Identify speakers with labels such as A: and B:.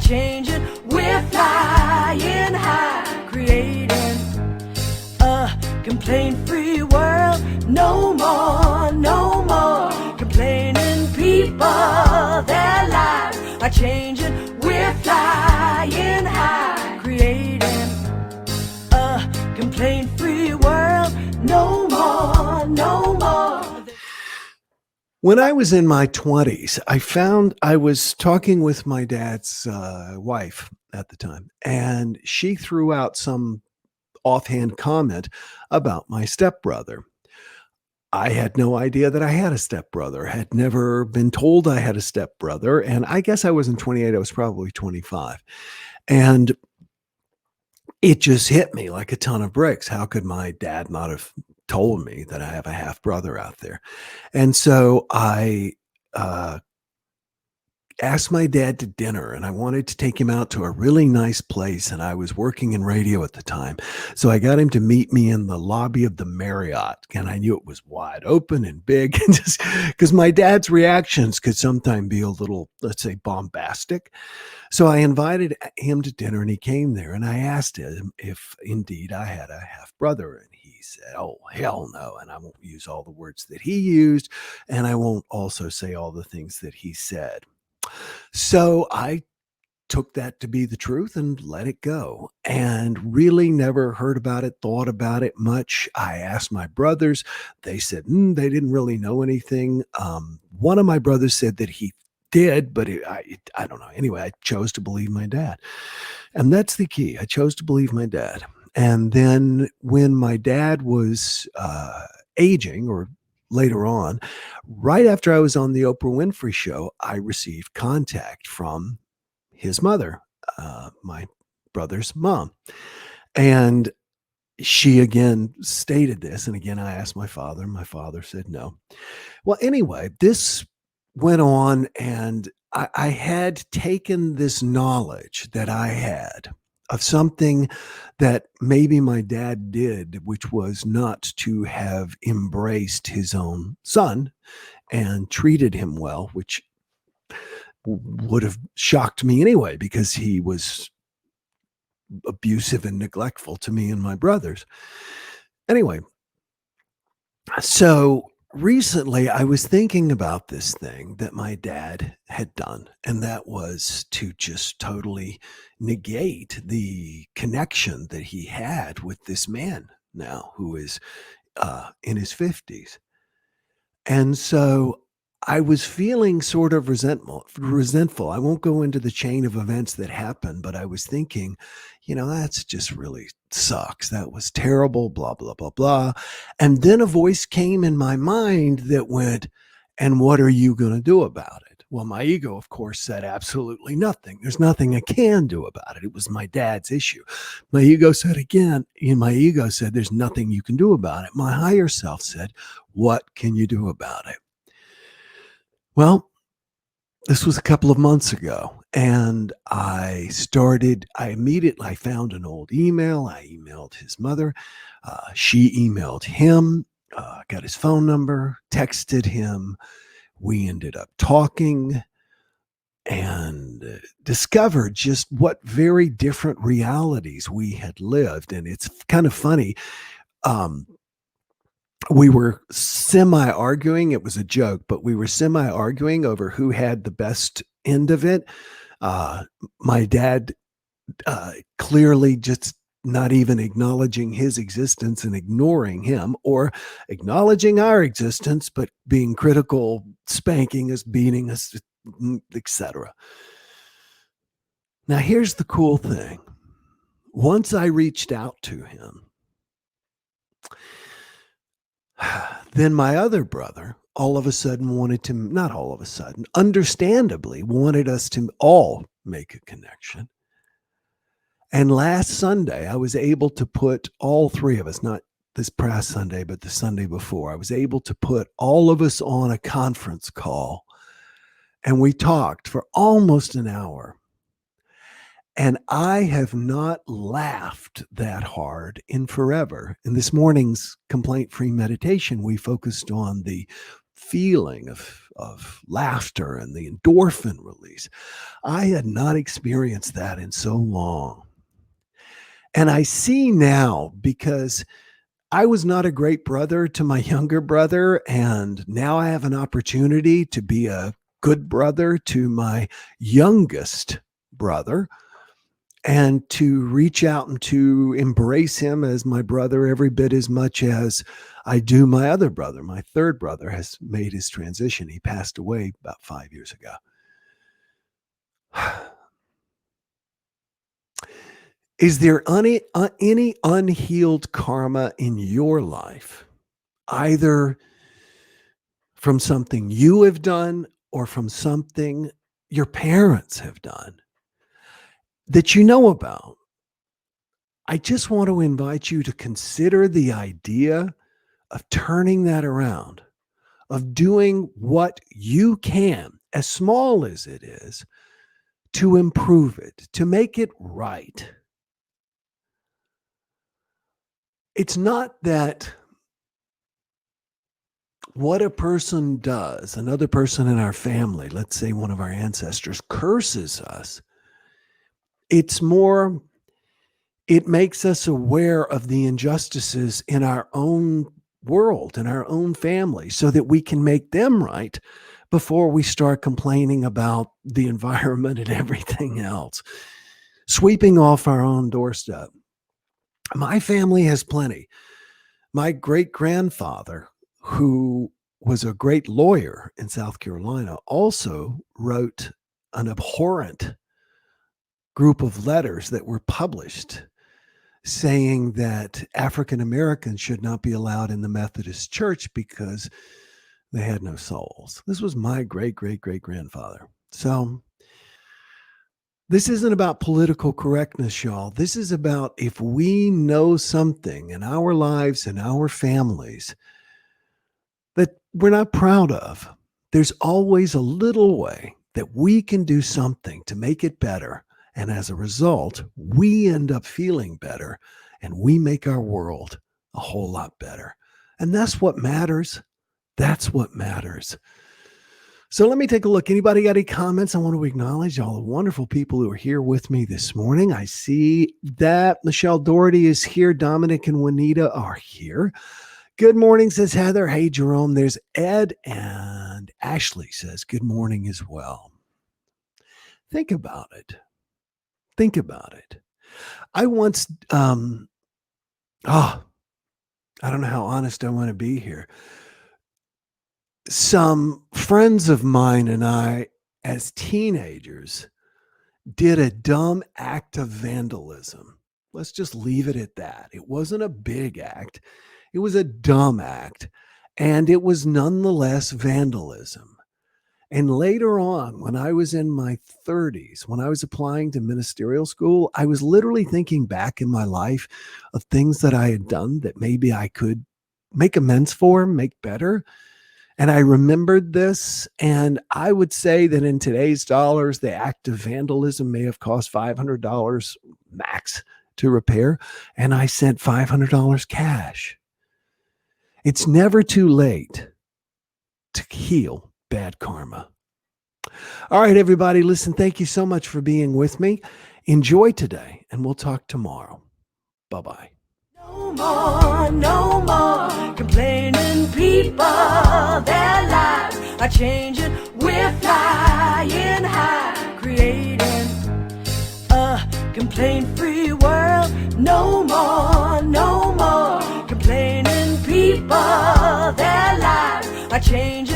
A: changing, we're flying high, creating a complaint-free world. No more, no more complaining people. Their lives are changing, we're flying high, creating a complaint-free world. No more, no more.
B: When I was in my 20s, I was talking with my dad's wife at the time, and she threw out some offhand comment about my stepbrother. I had no idea that I had a stepbrother, had never been told I had a stepbrother. And I guess I wasn't 28, I was probably 25. And it just hit me like a ton of bricks. How could my dad not have told me that I have a half brother out there? And so I asked my dad to dinner, and I wanted to take him out to a really nice place. And I was working in radio at the time. So I got him to meet me in the lobby of the Marriott. And I knew it was wide open and big, and just because my dad's reactions could sometimes be a little, let's say, bombastic. So I invited him to dinner, and he came there, and I asked him if indeed I had a half brother. And he said, "Oh, hell no." And I won't use all the words that he used, and I won't also say all the things that he said. So I took that to be the truth and let it go, and really never heard about it, thought about it much. I asked my brothers. They said they didn't really know anything. One of my brothers said that he did, but I don't know. Anyway, I chose to believe my dad. And that's the key. I chose to believe my dad. And then when my dad was aging, or later on, right after I was on the Oprah Winfrey Show, I received contact from his mother, my brother's mom. And she again stated this. And again, I asked my father, and my father said no. Well, anyway, this went on, and I had taken this knowledge that I had of something that maybe my dad did, which was not to have embraced his own son and treated him well, which would have shocked me anyway, because he was abusive and neglectful to me and my brothers. Anyway, so recently I was thinking about this thing that my dad had done, and that was to just totally negate the connection that he had with this man now who is in his 50s. And so I was feeling sort of resentful. I won't go into the chain of events that happened, but I was thinking, that's just really sucks. That was terrible, blah, blah, blah, blah. And then a voice came in my mind that went, "And what are you going to do about it?" Well, my ego, of course, said absolutely nothing. There's nothing I can do about it. It was my dad's issue. My ego said there's nothing you can do about it. My higher self said, "What can you do about it?" Well, this was a couple of months ago, and I immediately found an old email. I emailed his mother. She emailed him, got his phone number, texted him. We ended up talking and discovered just what very different realities we had lived. And it's kind of funny. We were semi-arguing. It was a joke, but we were semi-arguing over who had the best end of it. My dad clearly just not even acknowledging his existence and ignoring him, or acknowledging our existence, but being critical, spanking us, beating us, etc. Now, here's the cool thing. Once I reached out to him, then my other brother all of a sudden understandably wanted us to all make a connection. And last Sunday, I was able to put all three of us, not this past Sunday, but the Sunday before, I was able to put all of us on a conference call, and we talked for almost an hour. And I have not laughed that hard in forever. In this morning's complaint-free meditation, we focused on the feeling of laughter and the endorphin release. I had not experienced that in so long. And I see now, because I was not a great brother to my younger brother, and now I have an opportunity to be a good brother to my youngest brother and to reach out and to embrace him as my brother every bit as much as I do my other brother. My third brother has made his transition. He passed away about 5 years ago. Is there any unhealed karma in your life, either from something you have done or from something your parents have done that you know about? I just want to invite you to consider the idea of turning that around, of doing what you can, as small as it is, to improve it, to make it right. It's not that what a person does, another person in our family, let's say one of our ancestors, curses us. It's more, it makes us aware of the injustices in our own world, in our own family, so that we can make them right before we start complaining about the environment and everything else. Sweeping off our own doorstep. My family has plenty. My great-grandfather, who was a great lawyer in South Carolina, also wrote an abhorrent group of letters that were published saying that African Americans should not be allowed in the Methodist Church because they had no souls. This was my great-great-great-grandfather. So this isn't about political correctness, y'all. This is about, if we know something in our lives and our families that we're not proud of, there's always a little way that we can do something to make it better. And as a result, we end up feeling better and we make our world a whole lot better. And that's what matters. That's what matters. So let me take a look. Anybody got any comments? I want to acknowledge all the wonderful people who are here with me this morning. I see that Michelle Doherty is here. Dominic and Juanita are here. Good morning, says Heather. Hey, Jerome. There's Ed, and Ashley says good morning as well. Think about it. Think about it. I once, I don't know how honest I want to be here. Some friends of mine and I, as teenagers, did a dumb act of vandalism. Let's just leave it at that. It wasn't a big act. It was a dumb act, and it was nonetheless vandalism. And later on, when I was in my 30s, when I was applying to ministerial school, I was literally thinking back in my life of things that I had done that maybe I could make amends for, make better. And I remembered this, and I would say that in today's dollars, the act of vandalism may have cost $500 max to repair, and I sent $500 cash. It's never too late to heal bad karma. All right, everybody, listen, thank you so much for being with me. Enjoy today, and we'll talk tomorrow. Bye-bye.
A: No more complaining people. Their lives are changing. We're flying high, creating a complaint-free world. No more complaining people. Their lives are changing.